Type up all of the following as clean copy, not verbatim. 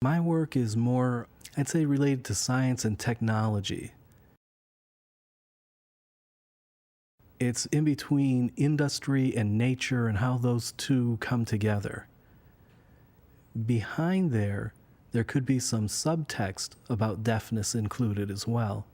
My work is more, I'd say, related to science and technology. It's in between industry and nature and how those two come together. Behind there could be some subtext about deafness included as well.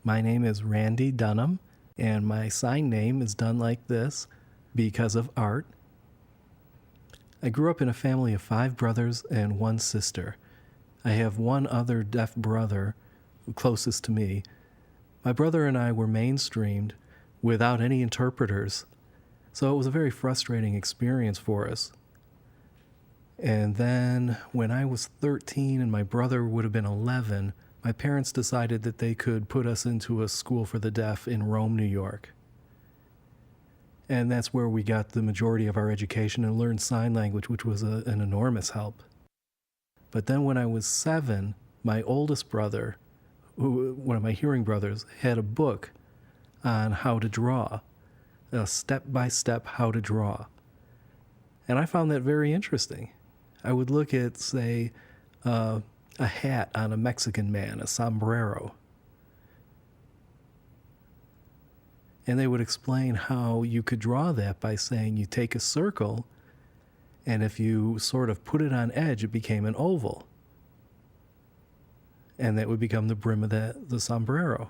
My name is Randy Dunham, and my sign name is done like this because of art. I grew up in a family of 5 brothers and 1 sister. I have 1 other deaf brother, closest to me. My brother and I were mainstreamed without any interpreters, so it was a very frustrating experience for us. And then when I was 13 and my brother would have been 11, my parents decided that they could put us into a school for the deaf in Rome, New York. And that's where we got the majority of our education and learned sign language, which was an enormous help. But then when I was 7, my oldest brother, one of my hearing brothers, had a book on how to draw, a step-by-step how to draw. And I found that very interesting. I would look at, say, a hat on a Mexican man, a sombrero. And they would explain how you could draw that by saying you take a circle, and if you sort of put it on edge, it became an oval. And that would become the brim of the sombrero.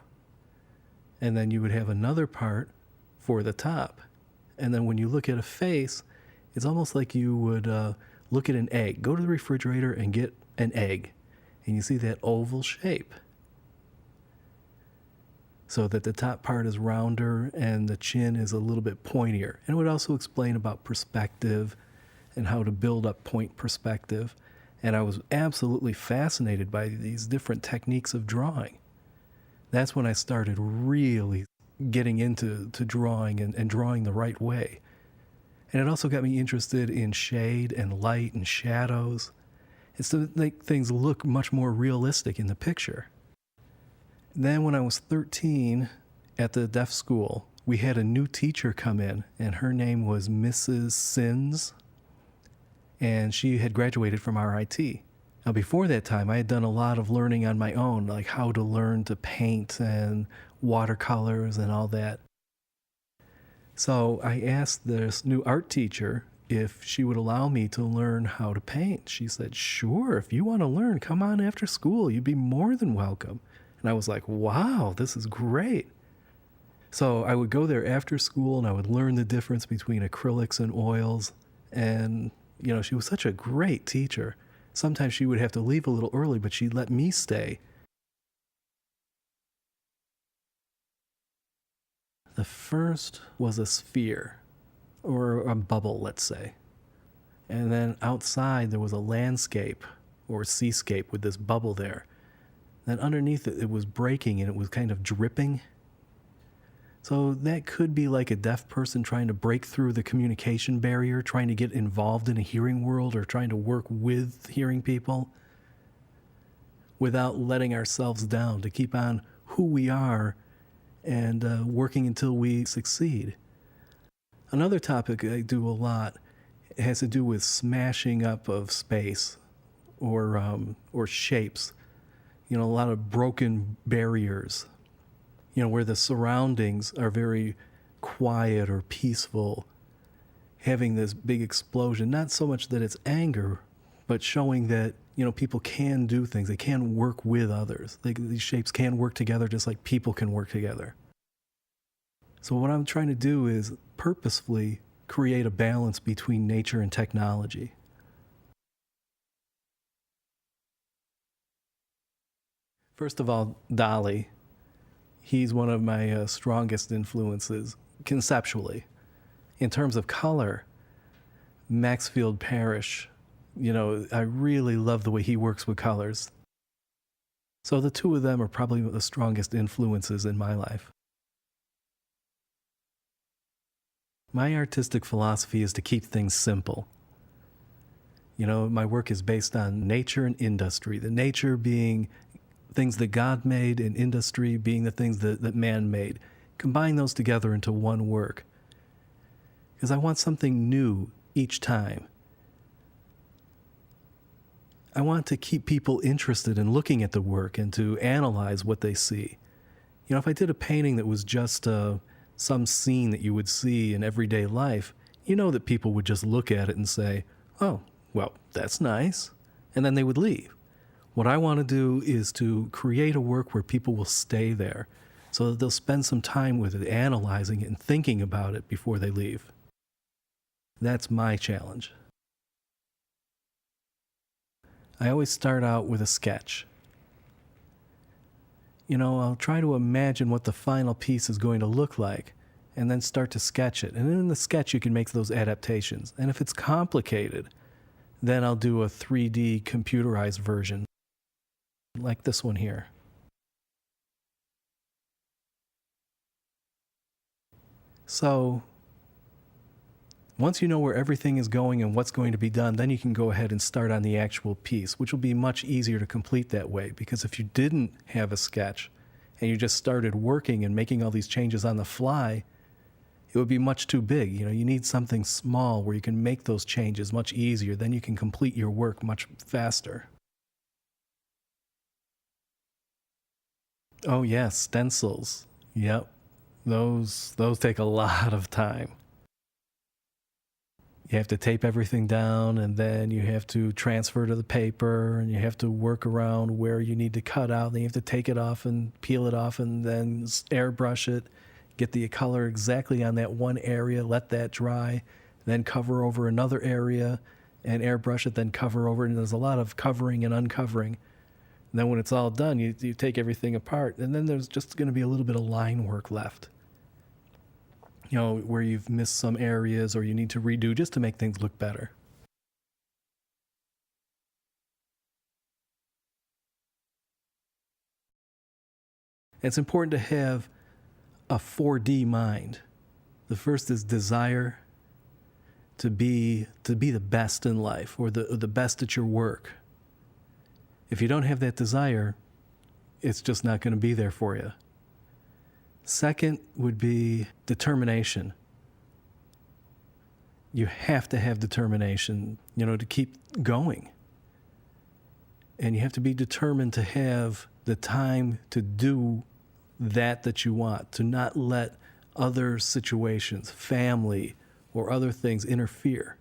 And then you would have another part for the top. And then when you look at a face, it's almost like you would look at an egg. Go to the refrigerator and get an egg. And you see that oval shape. So that the top part is rounder and the chin is a little bit pointier. And it would also explain about perspective and how to build up point perspective. And I was absolutely fascinated by these different techniques of drawing. That's when I started really getting into drawing and drawing the right way. And it also got me interested in shade and light and shadows. It's to make things look much more realistic in the picture. Then when I was 13 at the deaf school, we had a new teacher come in, and her name was Mrs. Sins, and she had graduated from RIT. Now before that time, I had done a lot of learning on my own, like how to learn to paint and watercolors and all that. So I asked this new art teacher if she would allow me to learn how to paint. She said, sure, if you want to learn, come on after school. You'd be more than welcome. And I was like, wow, this is great. So I would go there after school and I would learn the difference between acrylics and oils. And, you know, she was such a great teacher. Sometimes she would have to leave a little early, but she'd let me stay. The first was a sphere, or a bubble, let's say. And then outside there was a landscape, or seascape, with this bubble there. Then underneath it, it was breaking and it was kind of dripping. So that could be like a deaf person trying to break through the communication barrier, trying to get involved in a hearing world or trying to work with hearing people without letting ourselves down, to keep on who we are and working until we succeed. Another topic I do a lot has to do with smashing up of space or shapes. You know, a lot of broken barriers, you know, where the surroundings are very quiet or peaceful, having this big explosion, not so much that it's anger, but showing that, you know, people can do things. They can work with others. These shapes can work together just like people can work together. So what I'm trying to do is purposefully create a balance between nature and technology. First of all, Dali. He's one of my strongest influences conceptually. In terms of color, Maxfield Parrish, you know, I really love the way he works with colors. So the two of them are probably the strongest influences in my life. My artistic philosophy is to keep things simple. You know, my work is based on nature and industry, the nature being things that God made and industry being the things that man made. Combine those together into one work. Because I want something new each time. I want to keep people interested in looking at the work and to analyze what they see. You know, if I did a painting that was just some scene that you would see in everyday life, you know that people would just look at it and say, oh, well, that's nice. And then they would leave. What I want to do is to create a work where people will stay there so that they'll spend some time with it, analyzing it and thinking about it before they leave. That's my challenge. I always start out with a sketch. You know, I'll try to imagine what the final piece is going to look like and then start to sketch it. And in the sketch, you can make those adaptations. And if it's complicated, then I'll do a 3D computerized version, like this one here. So, once you know where everything is going and what's going to be done, then you can go ahead and start on the actual piece, which will be much easier to complete that way. Because if you didn't have a sketch and you just started working and making all these changes on the fly, it would be much too big. You know, you need something small where you can make those changes much easier. Then you can complete your work much faster. Oh yes, stencils. Yep. Those take a lot of time. You have to tape everything down, and then you have to transfer to the paper, and you have to work around where you need to cut out. Then you have to take it off and peel it off and then airbrush it, get the color exactly on that one area, let that dry, then cover over another area and airbrush it, then cover over. And there's a lot of covering and uncovering. And then when it's all done, you take everything apart, and then there's just going to be a little bit of line work left. You know, where you've missed some areas or you need to redo just to make things look better. It's important to have a 4D mind. The first is desire to be the best in life or the best at your work. If you don't have that desire, it's just not going to be there for you. Second would be determination. You have to have determination, you know, to keep going. And you have to be determined to have the time to do that you want, to not let other situations, family, or other things interfere.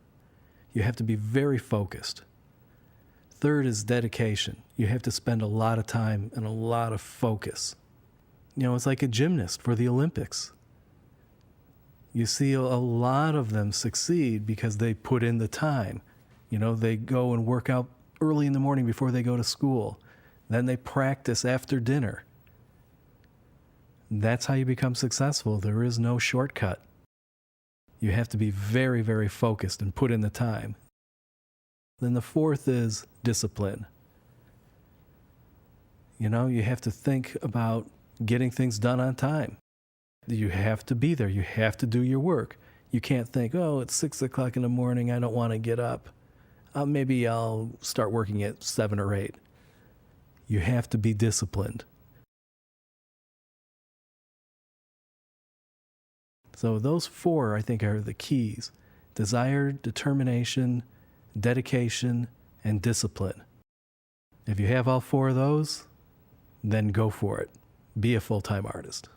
You have to be very focused. Third is dedication. You have to spend a lot of time and a lot of focus. You know, it's like a gymnast for the Olympics. You see a lot of them succeed because they put in the time. You know, they go and work out early in the morning before they go to school. Then they practice after dinner. That's how you become successful. There is no shortcut. You have to be very, very focused and put in the time. Then the fourth is discipline. You know, you have to think about getting things done on time. You have to be there. You have to do your work. You can't think, oh, it's 6 o'clock in the morning, I don't want to get up. Maybe I'll start working at 7 or 8. You have to be disciplined. So those 4, I think, are the keys. Desire, determination, dedication, and discipline. If you have all 4 of those, then go for it. Be a full-time artist.